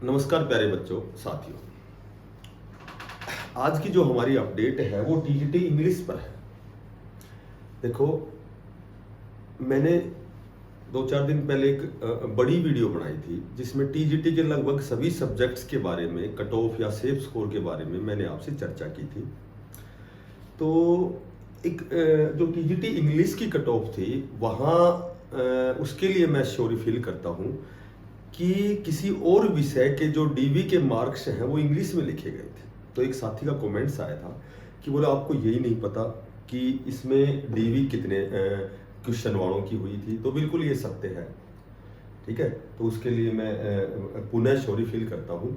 नमस्कार प्यारे बच्चों साथियों। आज की जो हमारी अपडेट है वो टीजीटी इंग्लिश पर है। देखो, मैंने 2-4 दिन पहले एक बड़ी वीडियो बनाई थी जिसमें टीजीटी के लगभग सभी सब्जेक्ट्स के बारे में, कट ऑफ या सेफ स्कोर के बारे में मैंने आपसे चर्चा की थी। तो एक जो टीजीटी इंग्लिश की कट ऑफ थी वहाँ उसके लिए मैं श्योरी फील करता हूँ कि किसी और विषय के जो डीवी के मार्क्स हैं वो इंग्लिश में लिखे गए थे। तो एक साथी का कमेंट्स आया था कि बोले आपको यही नहीं पता कि इसमें डीवी कितने क्वेश्चन वालों की हुई थी। तो बिल्कुल ये सत्य है, ठीक है। तो उसके लिए मैं पुनः सॉरी फील करता हूँ।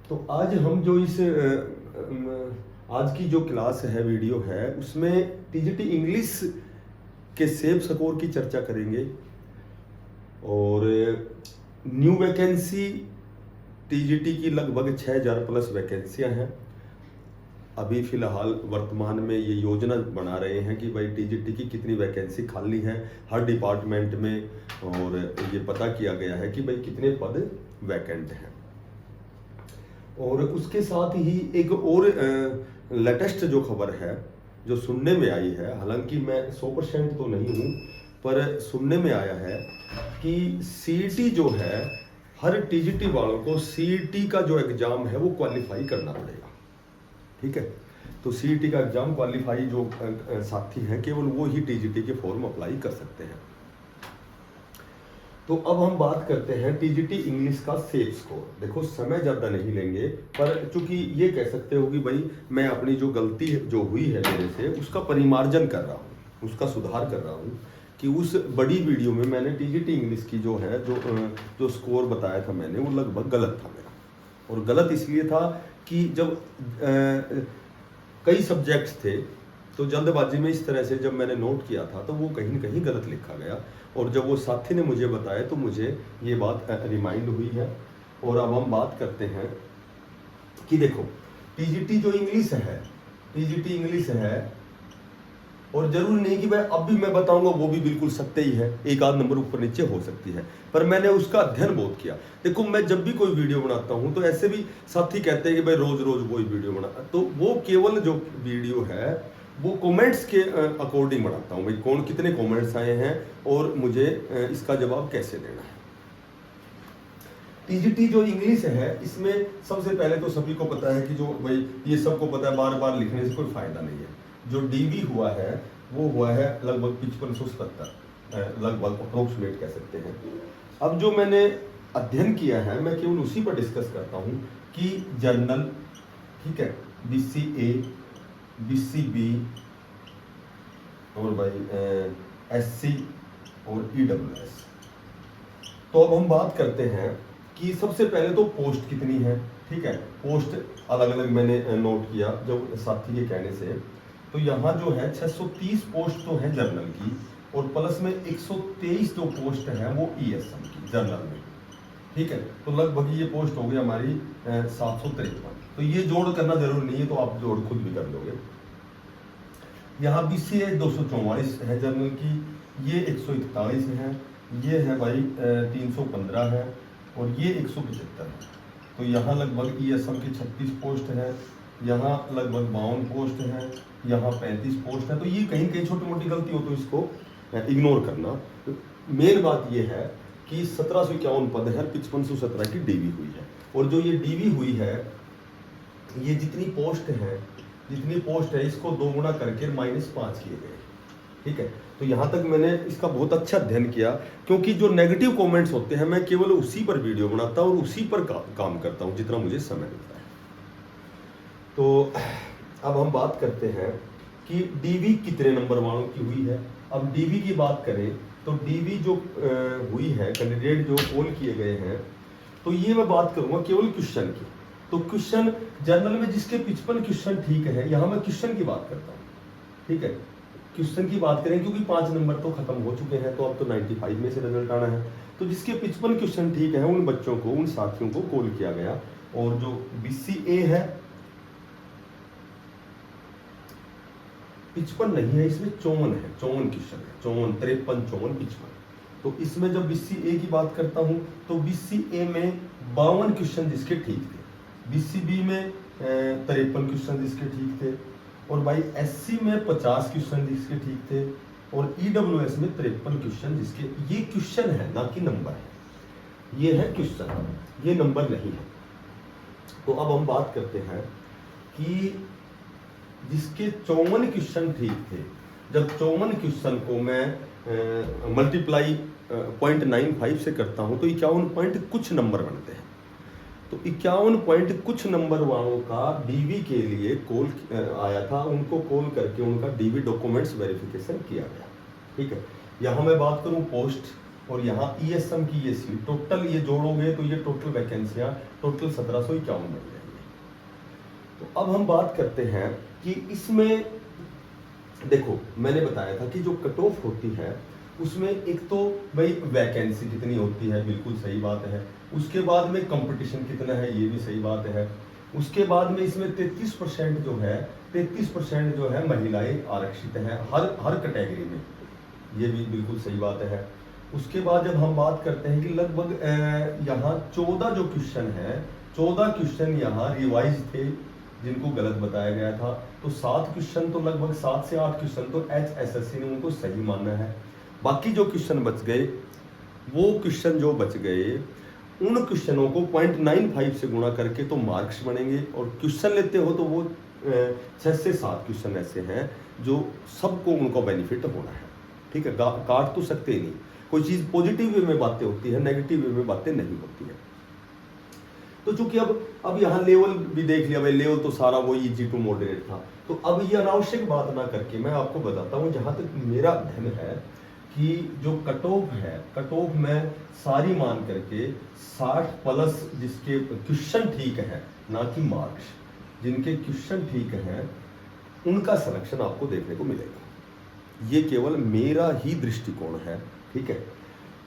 तो आज हम जो इस आज की जो क्लास है, वीडियो है, उसमें टीजीटी इंग्लिश के सेफ स्कोर की चर्चा करेंगे और न्यू वैकेंसी टीजीटी की लगभग 6000 प्लस वैकेंसियां हैं। अभी फिलहाल वर्तमान में ये योजना बना रहे हैं कि भाई टीजीटी की कितनी वैकेंसी खाली है हर डिपार्टमेंट में, और ये पता किया गया है कि भाई कितने पद वैकेंट हैं। और उसके साथ ही एक और लेटेस्ट जो खबर है जो सुनने में आई है, हालांकि मैं 100% तो नहीं हूँ, पर सुनने में आया है कि सीईटी जो है, हर टीजीटी वालों को सीईटी का जो एग्जाम है वो क्वालिफाई करना पड़ेगा, ठीक है। तो सीईटी का एग्जाम क्वालिफाई जो साथी हैं केवल वो ही टीजीटी के फॉर्म अप्लाई कर सकते हैं। तो अब हम बात करते हैं टीजीटी इंग्लिश का सेफ स्कोर। देखो, समय ज़्यादा नहीं लेंगे, पर चूंकि ये कह सकते हो कि भाई मैं अपनी जो गलती जो हुई है मेरे से उसका परिमार्जन कर रहा हूँ, उसका सुधार कर रहा हूँ कि उस बड़ी वीडियो में मैंने टीजीटी इंग्लिश की जो है जो स्कोर बताया था मैंने, वो लगभग गलत था मेरा। और गलत इसलिए था कि जब कई सब्जेक्ट्स थे तो जल्दबाजी में इस तरह से जब मैंने नोट किया था तो वो कहीं न कहीं गलत लिखा गया, और जब वो साथी ने मुझे बताया तो मुझे ये बात रिमाइंड हुई है। और अब हम बात करते हैं कि देखो, टीजीटी जो इंग्लिश है, टीजीटी इंग्लिश है, और जरूरी नहीं कि भाई अब भी मैं बताऊंगा वो भी बिल्कुल सत्य ही है, एक आध नंबर ऊपर नीचे हो सकती है, पर मैंने उसका अध्ययन बहुत किया। देखो, मैं जब भी कोई वीडियो बनाता हूं तो ऐसे भी साथी कहते हैं कि भाई रोज रोज वही वीडियो बना, तो वो केवल जो वीडियो है वो कमेंट्स के अकॉर्डिंग बनाता हूं, भाई कौन कितने कमेंट्स आए हैं और मुझे इसका जवाब कैसे देना है। टीजीटी जो इंग्लिश है इसमें सबसे पहले तो सभी को पता है कि जो भाई ये सबको पता है, बार बार लिखने से कोई फायदा नहीं है। जो डीवी हुआ है वो हुआ है लगभग 5577, लगभग अप्रोक्सीमेट कह सकते हैं। अब जो मैंने अध्ययन किया है मैं केवल उसी पर डिस्कस करता हूं कि जर्नल, ठीक है, बीसीए, बीसीबी और भाई एससी और ईडब्ल्यूएस। तो अब हम बात करते हैं कि सबसे पहले तो पोस्ट कितनी है, ठीक है। पोस्ट अलग अलग मैंने नोट किया जब साथी के कहने से। तो यहाँ जो है 630 पोस्ट तो है जर्नल की, और प्लस में 123 जो पोस्ट है वो ईएसएम की जर्नल में, ठीक है। तो लगभग ये पोस्ट हो गई हमारी 753। तो ये जोड़ करना जरूरी नहीं है, तो आप जोड़ खुद भी कर लोगे। यहाँ बीसीए 244 है जर्नल की, ये 141 है, ये है भाई 315 है, और ये 175 है। तो यहाँ लगभग ईएसएम की 36 पोस्ट है, यहाँ लगभग 52 पोस्ट है, यहाँ 35 पोस्ट है। तो ये कहीं कहीं छोटी मोटी गलती हो तो इसको इग्नोर करना। तो मेन बात ये है कि 1751 पद है, 5517 की डीवी हुई है। और जो ये डीवी हुई है, ये जितनी पोस्ट है इसको 2 गुना करके -5 किए गए, ठीक है। तो यहाँ तक मैंने इसका बहुत अच्छा अध्ययन किया, क्योंकि जो नेगेटिव कमेंट्स होते हैं मैं केवल उसी पर वीडियो बनाता हूँ और उसी पर काम करता हूँ जितना मुझे समय मिलता है। तो अब हम बात करते हैं कि डीवी कितने नंबर वालों की हुई है। अब डीवी की बात करें तो डीवी जो हुई है, कैंडिडेट जो पोल किए गए हैं, तो ये मैं बात करूंगा केवल क्वेश्चन की। तो क्वेश्चन जर्नल में जिसके 55 क्वेश्चन ठीक है, यहाँ मैं क्वेश्चन की बात करता हूँ, ठीक है। क्वेश्चन की बात करें क्योंकि 5 नंबर तो खत्म हो चुके हैं, तो अब तो 95 में से रिजल्ट आना है। तो जिसके 55 क्वेश्चन ठीक है उन बच्चों को, उन साथियों को कॉल किया गया। और जो बीसीए है 55 नहीं है, इसमें 54 है, 54 क्वेश्चन है, 54, 53, 54, 55। तो इसमें जब बीसीए की बात करता हूं तो बीसीए में 52 क्वेश्चन जिसके ठीक थे, बीसीबी में 53 क्वेश्चन जिसके ठीक थे, और भाई एससी में 50 क्वेश्चन जिसके ठीक थे, और ईडब्ल्यूएस में 53 क्वेश्चन जिसके, ये क्वेश्चन है ना कि नंबर है, ये है क्वेश्चन, ये नंबर नहीं है। तो अब हम बात करते हैं कि जिसके 54 क्वेश्चन ठीक थे, जब 54 क्वेश्चन को मैं मल्टीप्लाई 0.95 से करता हूं तो 51 पॉइंट कुछ नंबर बनते हैं। तो 51 पॉइंट कुछ नंबर वालों का डीवी के लिए कॉल आया था, उनको कॉल करके उनका डीवी डॉक्यूमेंट्स वेरिफिकेशन किया गया। ठीक है, यहाँ मैं बात करूँ पोस्ट और यहाँ ईएसएम की ये सीट, टोटल ये जोड़ोगे तो ये टोटल वैकेंसियाँ टोटल 1751 बन जाएंगी। तो अब हम बात करते हैं कि इसमें देखो, मैंने बताया था कि जो कट ऑफ होती है उसमें एक तो भाई वैकेंसी कितनी होती है, बिल्कुल सही बात है, उसके बाद में कंपटीशन कितना है, ये भी सही बात है, उसके बाद में इसमें 33% जो है 33% जो है महिलाएं आरक्षित हैं हर कैटेगरी में, ये भी बिल्कुल सही बात है। उसके बाद जब हम बात करते हैं कि लगभग यहाँ 14 जो क्वेश्चन है, 14 क्वेश्चन यहाँ रिवाइज थे जिनको गलत बताया गया था, तो 7 क्वेश्चन तो लगभग 7 से 8 क्वेश्चन तो HSSC ने उनको सही माना है। बाकी जो क्वेश्चन बच गए, वो क्वेश्चन जो बच गए उन क्वेश्चनों को 0.95 से गुणा करके तो मार्क्स बनेंगे, और क्वेश्चन लेते हो तो वो 6 से 7 क्वेश्चन ऐसे हैं जो सबको उनको बेनिफिट होना है। ठीक है, काट तो सकते ही नहीं, कोई चीज़ पॉजिटिव वे में बातें होती है, नेगेटिव वे में बातें नहीं होती है। तो चूंकि अब यहाँ लेवल भी देख लिया भाई, लेवल तो सारा वो इजी टू मॉडरेट था, तो अब ये अनावश्यक बात ना करके मैं आपको बताता हूँ जहाँ तक मेरा अध्ययन है कि जो कट ऑफ है, कट ऑफ में सारी मान करके 60 प्लस जिसके क्वेश्चन ठीक है, ना कि मार्क्स, जिनके क्वेश्चन ठीक हैं उनका सिलेक्शन आपको देखने को मिलेगा। ये केवल मेरा ही दृष्टिकोण है। ठीक है,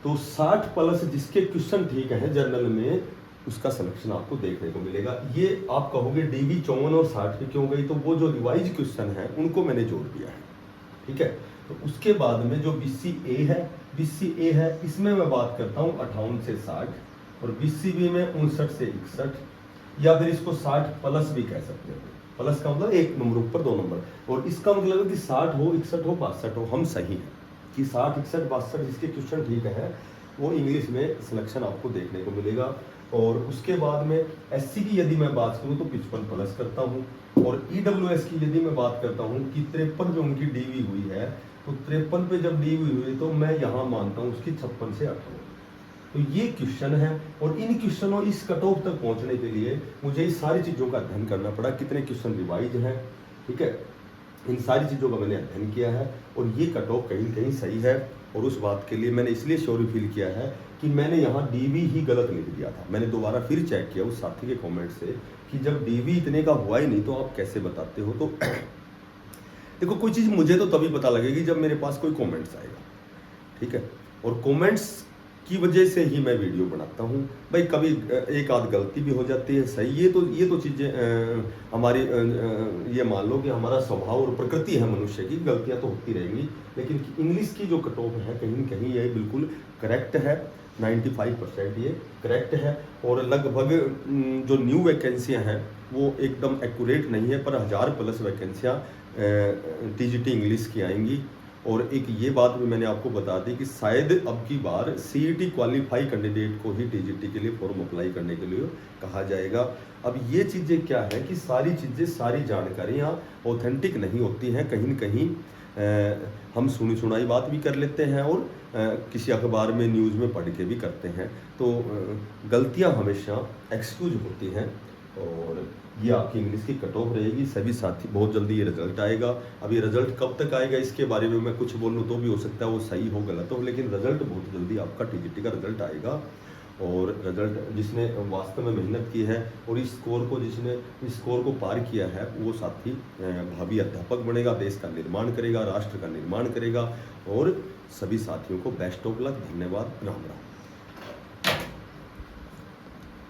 तो 60 प्लस जिसके क्वेश्चन ठीक है जनरल में, उसका सिलेक्शन आपको देखने को मिलेगा। ये आप कहोगे डीवी 54 और 60 पे क्यों गई, तो वो जो रिवाइज क्वेश्चन है उनको मैंने जोड़ दिया है। ठीक है, तो उसके बाद में जो BCA है इसमें मैं बात करता हूँ 58 से 60, और BCB में 59 से 61, या फिर इसको 60 प्लस भी कह सकते हो। प्लस का मतलब एक नंबर ऊपर 2 नंबर, और इसका मतलब है कि 60 हो, 61 हो, 62 हो, हम सही हैं कि 60, 61, 62 जिसके क्वेश्चन ठीक है वो इंग्लिश में सिलेक्शन आपको देखने को मिलेगा। और उसके बाद में SC की यदि मैं बात करूं तो 55 प्लस करता हूं, और EWS की यदि मैं बात करता हूं कि 53 पे उनकी डीवी हुई है, तो 53 पे जब डीवी हुई तो मैं यहां मानता हूं उसकी 56 से 58। तो ये क्वेश्चन है, और इन क्वेश्चनों इस कट ऑफ तक पहुंचने के लिए मुझे इस सारी चीज़ों का अध्ययन करना पड़ा, कितने क्वेश्चन रिवाइज हैं। ठीक है, इन सारी चीज़ों का मैंने अध्ययन किया है, और ये कट ऑफ कहीं कहीं सही है। और उस बात के लिए मैंने इसलिए श्योर फील किया है कि मैंने यहाँ डीवी ही गलत लिख दिया था। मैंने दोबारा फिर चेक किया उस साथी के कमेंट से कि जब डीवी इतने का हुआ ही नहीं तो आप कैसे बताते हो। तो देखो, कोई चीज़ मुझे तो तभी पता लगेगी जब मेरे पास कोई कमेंट्स आएगा। ठीक है, और कमेंट्स की वजह से ही मैं वीडियो बनाता हूँ। भाई कभी एक आध गलती भी हो जाती है, सही, ये तो चीज़ें हमारी ये मान लो कि हमारा स्वभाव और प्रकृति है मनुष्य की, गलतियाँ तो होती रहेंगी। लेकिन इंग्लिश की जो कट ऑफ है कहीं न कहीं ये बिल्कुल करेक्ट है, 95% ये करेक्ट है। और लगभग जो न्यू वैकेंसियाँ हैं वो एकदम एक्यूरेट नहीं है, पर 1000 प्लस वैकेंसियाँ TGT इंग्लिश की आएंगी। और एक ये बात भी मैंने आपको बता दी कि शायद अब की बार CET क्वालिफाई कैंडिडेट को ही TGT के लिए फॉर्म अप्लाई करने के लिए कहा जाएगा। अब ये चीज़ें क्या है कि सारी चीज़ें, सारी जानकारियाँ ऑथेंटिक नहीं होती हैं, कहीं न कहीं हम सुनी सुनाई बात भी कर लेते हैं, और किसी अखबार में न्यूज़ में पढ़ के भी करते हैं। तो गलतियाँ हमेशा एक्सक्यूज होती हैं। और ये आपकी इंग्लिश की कट ऑफ रहेगी। सभी साथी, बहुत जल्दी ये रिजल्ट आएगा। अब ये रिजल्ट कब तक आएगा इसके बारे में मैं कुछ बोलूँ तो भी हो सकता है वो सही हो गलत हो, लेकिन रिजल्ट बहुत जल्दी आपका TGT का रिजल्ट आएगा। और रिजल्ट जिसने वास्तव में मेहनत की है और इस स्कोर को पार किया है, वो साथी भावी अध्यापक बनेगा, देश का निर्माण करेगा, राष्ट्र का निर्माण करेगा। और सभी साथियों को बेस्ट ऑफ लक। धन्यवाद। राम राम।